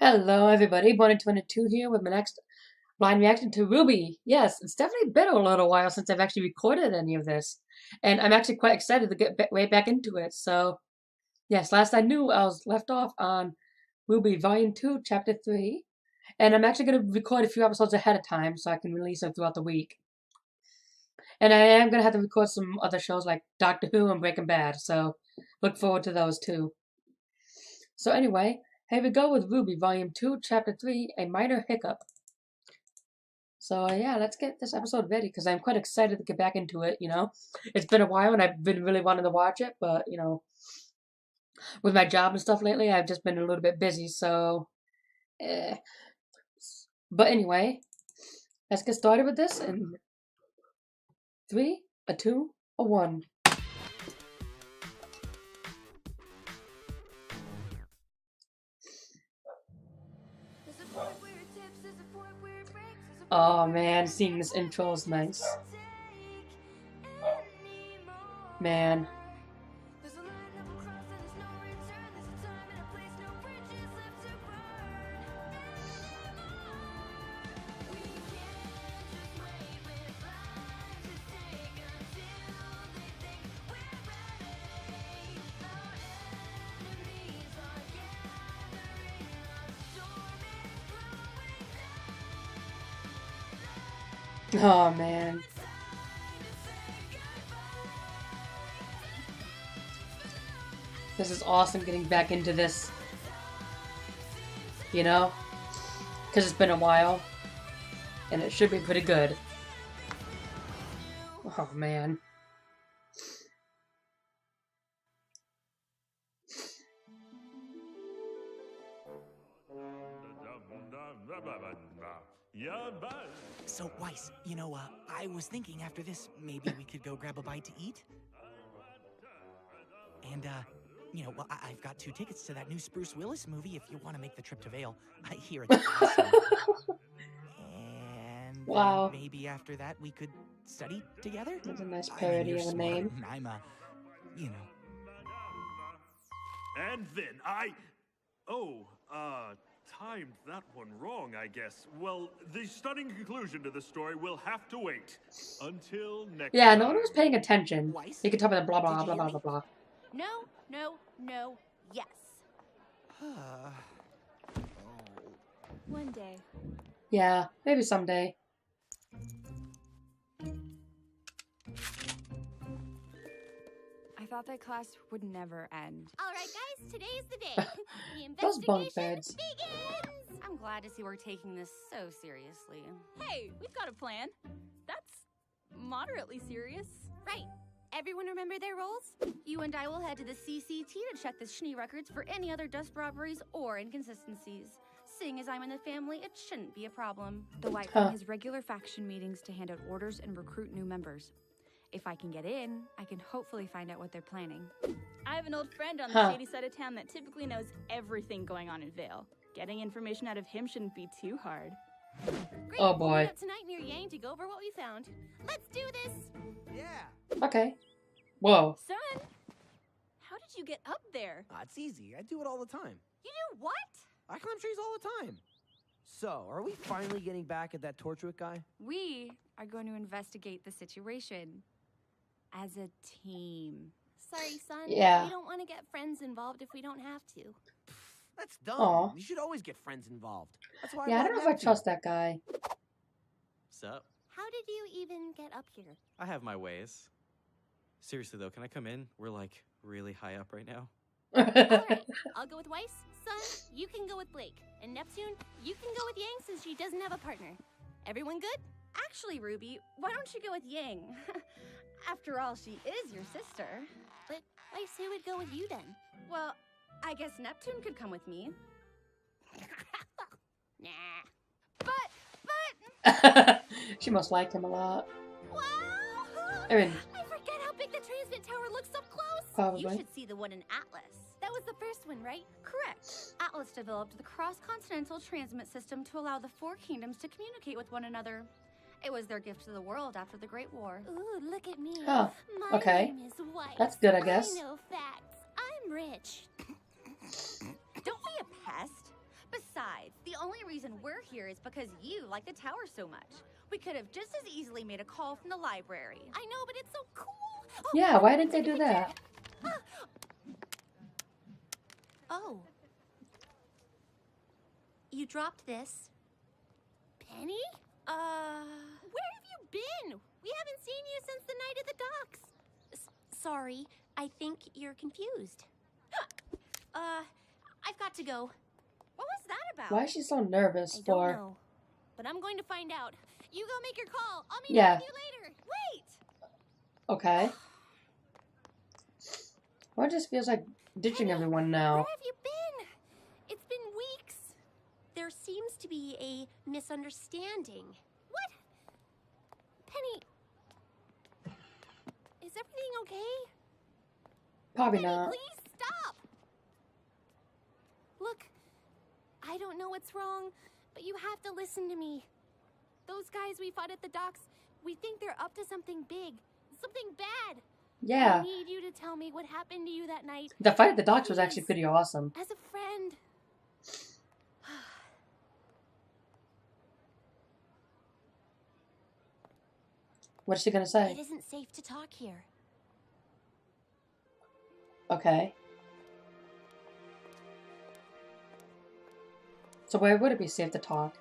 Hello, everybody. Bonnie22 here with my next blind reaction to RWBY. Yes, it's definitely been a little while since I've actually recorded any of this, and I'm actually quite excited to get right back into it. So, yes, last I knew, I was left off on RWBY Volume 2, Chapter 3, and I'm actually going to record a few episodes ahead of time so I can release them throughout the week. And I am going to have to record some other shows like Doctor Who and Breaking Bad, so look forward to those too. So anyway, here we go with RWBY Volume 2, Chapter 3, A Minor Hiccup. So yeah, let's get this episode ready because I'm quite excited to get back into it, you know. It's been a while and I've been really wanting to watch it, but, you know, with my job and stuff lately, I've just been a little bit busy, so... But anyway, let's get started with this in 3, a 2, a 1. Oh man, seeing this intro is nice. Man. Oh man. This is awesome getting back into this. You know? Because it's been a while. And it should be pretty good. Oh man. So, Weiss, you know, I was thinking after this, maybe we could go grab a bite to eat? And, you know, well, I've got 2 tickets to that new Spruce Willis movie if you want to make the trip to Vale. I hear it's awesome. And wow. Maybe after that we could study together? That's a nice parody of a name. I'm you know. And then timed that one wrong, I guess. Well, the stunning conclusion to the story will have to wait until next time. No one was paying attention. Weiss? You could tell me the blah blah blah blah blah blah. No, yes. One day. Yeah, maybe someday. I thought that class would never end. All right, guys, today's the day. The Those bunk investigation beds. begins. I'm glad to see we're taking this so seriously. Hey, we've got a plan. That's moderately serious. Right. Everyone remember their roles? You and I will head to the CCT to check the Schnee records for any other dust robberies or inconsistencies. Seeing as I'm in the family, it shouldn't be a problem. The White Wing has regular faction meetings to hand out orders and recruit new members. If I can get in, I can hopefully find out what they're planning. I have an old friend on the shady side of town that typically knows everything going on in Vale. Getting information out of him shouldn't be too hard. Great. Oh boy. We'll meet up tonight near Yang to go over what we found. Let's do this. Yeah. Okay. Whoa. Son, how did you get up there? It's easy. I do it all the time. You do what? I climb trees all the time. So, are we finally getting back at that Torchwick guy? We are going to investigate the situation as a team. Sorry, son. Yeah. We don't want to get friends involved if we don't have to. That's dumb. Aw. You should always get friends involved. That's why Yeah, I don't know if I trust that guy. Sup? How did you even get up here? I have my ways. Seriously though, can I come in? We're like really high up right now. All right, I'll go with Weiss. Son, you can go with Blake. And Neptune, you can go with Yang since she doesn't have a partner. Everyone good? Actually, Ruby, why don't you go with Yang? After all, she is your sister. But Weiss, who would go with you then? Well, I guess Neptune could come with me. Nah. But... She must like him a lot. Wow! I mean, I forget how big the transmit tower looks up close. probably. You should see the one in Atlas. That was the first one, right? Correct. Atlas developed the cross-continental transmit system to allow the 4 kingdoms to communicate with one another. It was their gift to the world after the Great War. Ooh, look at me. Oh, My okay. name is Weiss. That's good, I guess. I know facts. I'm rich. Don't be a pest. Besides, reason we're here is because you like the tower so much. We could have just as easily made a call from the library. I know, but it's so cool. Oh, Yeah, why didn't they do that? Oh. You dropped this. Penny? Where have you been? We haven't seen you since the night at the docks. Sorry, I think you're confused. I've got to go. What was that about? Why is she so nervous I don't for? know, but I'm going to find out. You go make your call. I'll meet Yeah. up with you later. Wait! Okay. Well, it just feels like ditching everyone now. Where have you been? It's been weeks. There seems to be a misunderstanding. What? Penny, is everything okay? Probably Penny, not. please stop. Look, I don't know what's wrong, but you have to listen to me. Those guys we fought at the docks, we think they're up to something big, something bad. Yeah. I need you to tell me what happened to you that night. The fight at the docks was actually Please. pretty awesome. As a friend. What is she gonna say? It isn't safe to talk here. Okay. So where would it be safe to talk?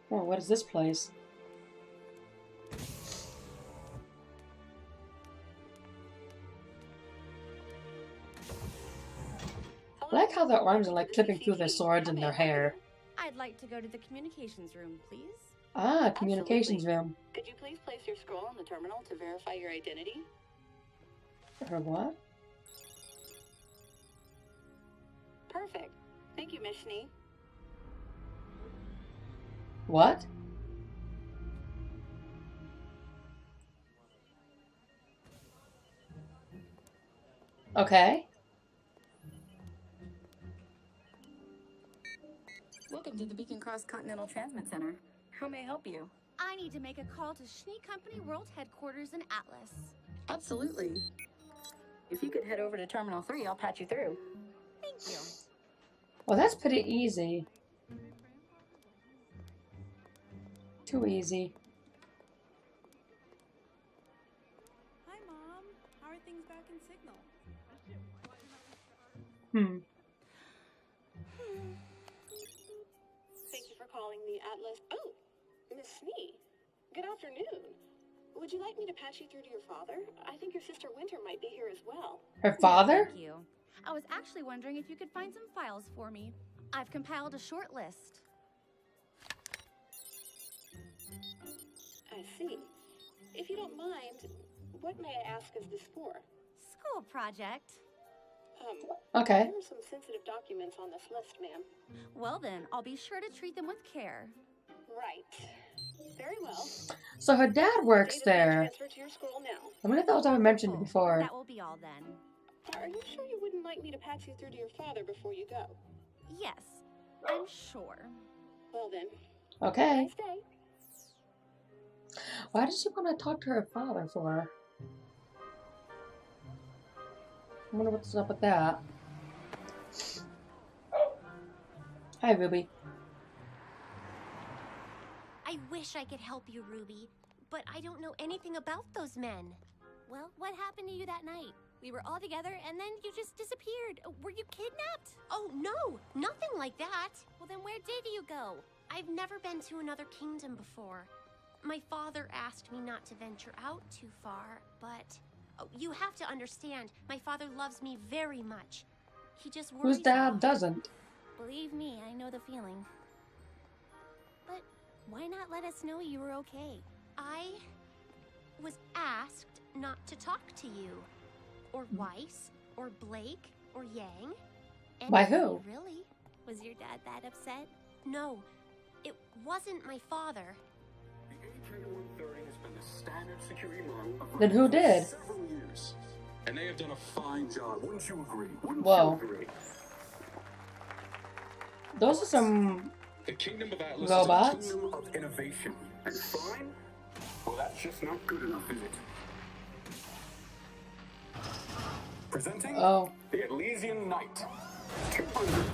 Oh, what is this place? I like how their arms are like clipping through their swords and their hair. I'd like to go to the communications room, please. Ah, communications room. Could you please place your scroll on the terminal to verify your identity? Or what? Perfect. Thank you, Miss Schnee. What? Okay. Welcome to the Beacon Cross Continental Transmit Center. How may I help you? I need to make a call to Schnee Company World Headquarters in Atlas. Absolutely. If you could head over to Terminal 3, I'll patch you through. Thank you. Well, that's pretty easy. Too easy. Hi, Mom. How are things back in Signal? Hmm. Thank you for calling the Atlas. Oh, Miss Schnee. Good afternoon. Would you like me to patch you through to your father? I think your sister Winter might be here as well. Her father? Thank you. I was actually wondering if you could find some files for me. I've compiled a short list. I see. If you don't mind, what may I ask is this for? School project. Okay. There are some sensitive documents on this list, ma'am. Well then, I'll be sure to treat them with care. Right. Very well. So her dad works Data's been there. transferred to your scroll now. I wonder if that was ever mentioned Cool. before. That will be all then. Are you sure you wouldn't like me to patch you through to your father before you go? Yes, I'm sure. Well then. Okay. Nice day. Why does she want to talk to her father for? I wonder what's up with that. Hi, Ruby. I wish I could help you, Ruby, but I don't know anything about those men. Well, what happened to you that night? We were all together and then you just disappeared. Were you kidnapped? Oh, no, nothing like that. Well, then where did you go? I've never been to another kingdom before. My father asked me not to venture out too far, but you have to understand, my father loves me very much. He just worries. Whose dad doesn't? Believe me, I know the feeling. But why not let us know you were okay? I was asked not to talk to you, or Weiss, or Blake, or Yang. By Anybody, who? Really? Was your dad that upset? No, it wasn't my father. The AK-130 has been the standard security model of Then who for did? several years. And they have done a fine job. Wouldn't you agree? Wouldn't Whoa. you agree? Those are some The Kingdom of Atlas robots. is a kingdom of innovation. And fine? Well, that's just not good enough, is it? Presenting Oh. the Elysian Knight. 200.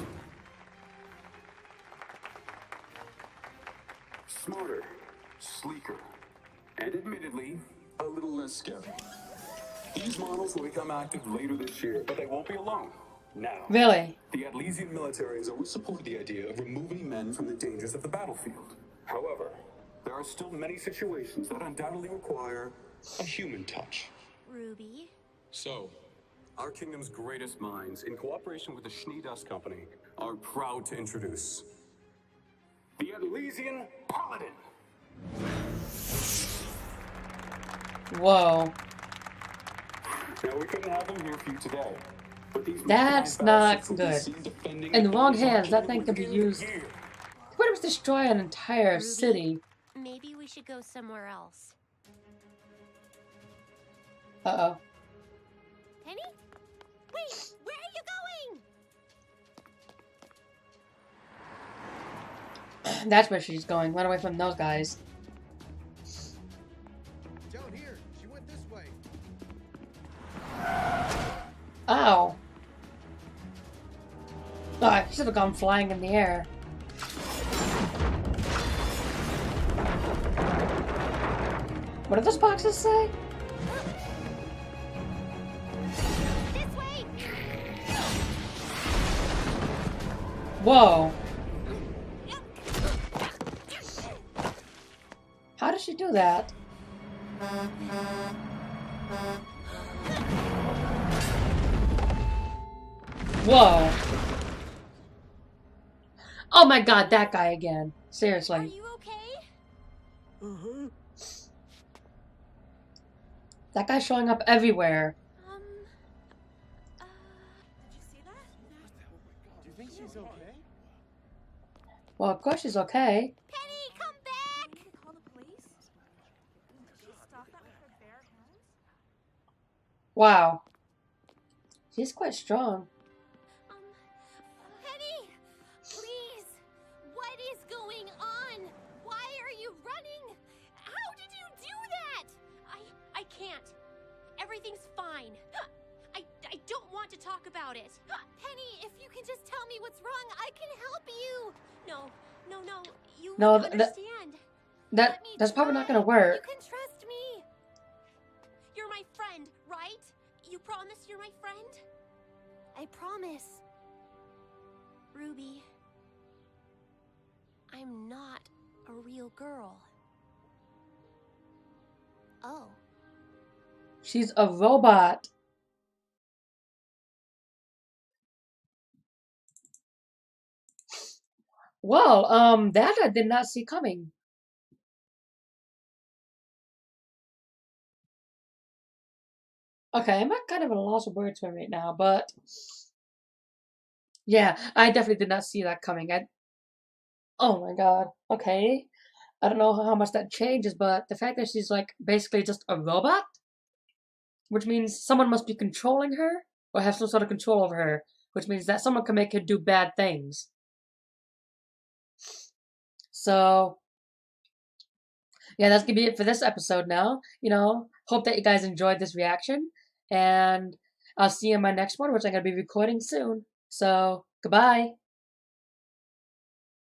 Smarter, sleeker, and admittedly, a little less scary. These models will become active later this year, but they won't be alone. Now, Really? the Atlesian military has always supported the idea of removing men from the dangers of the battlefield. However, there are still many situations that undoubtedly require a human touch. Ruby? So, our kingdom's greatest minds, in cooperation with the Schnee Dust Company, are proud to introduce the Atlesian Paladin. Whoa. Now, we couldn't have them here for you today. But these That's not good. In the wrong hands, that thing could be used to pretty much destroy an entire Ruby, city. Maybe we should go somewhere else. Uh-oh. Penny? Wait! Where are you going? That's where she's going. Run away from those guys. Down here. She went this way. Ow. Oh, I should have gone flying in the air. What did those boxes say? This way! Whoa. How does she do that? Whoa. Oh my god, that guy again. Are Seriously. you okay? Uh-huh. That guy's showing up everywhere. Did you see that? Do you think she's okay? Well, of course she's okay. Penny, come back! Can you call the police? Did she stop that with her bare hands? Wow. She's quite strong. Penny! Please! What is going on? Why are you running? How did you do that? I can't. Everything's fine. I don't want to talk about it. Penny, if you can just tell me what's wrong, I can help you. No. You No, won't understand. That's probably not gonna work. You can trust me. You're my friend, right? You promise you're my friend? I promise. Ruby, I'm not a real girl. Oh. She's a robot. Well, that I did not see coming. Okay, I'm at kind of a loss of words right now, but yeah, I definitely did not see that coming. Oh my god. Okay. I don't know how much that changes, but the fact that she's like basically just a robot, which means someone must be controlling her or have some sort of control over her, which means that someone can make her do bad things. So, yeah, that's gonna be it for this episode now. Hope that you guys enjoyed this reaction, and I'll see you in my next one, which I'm gonna be recording soon. So, goodbye.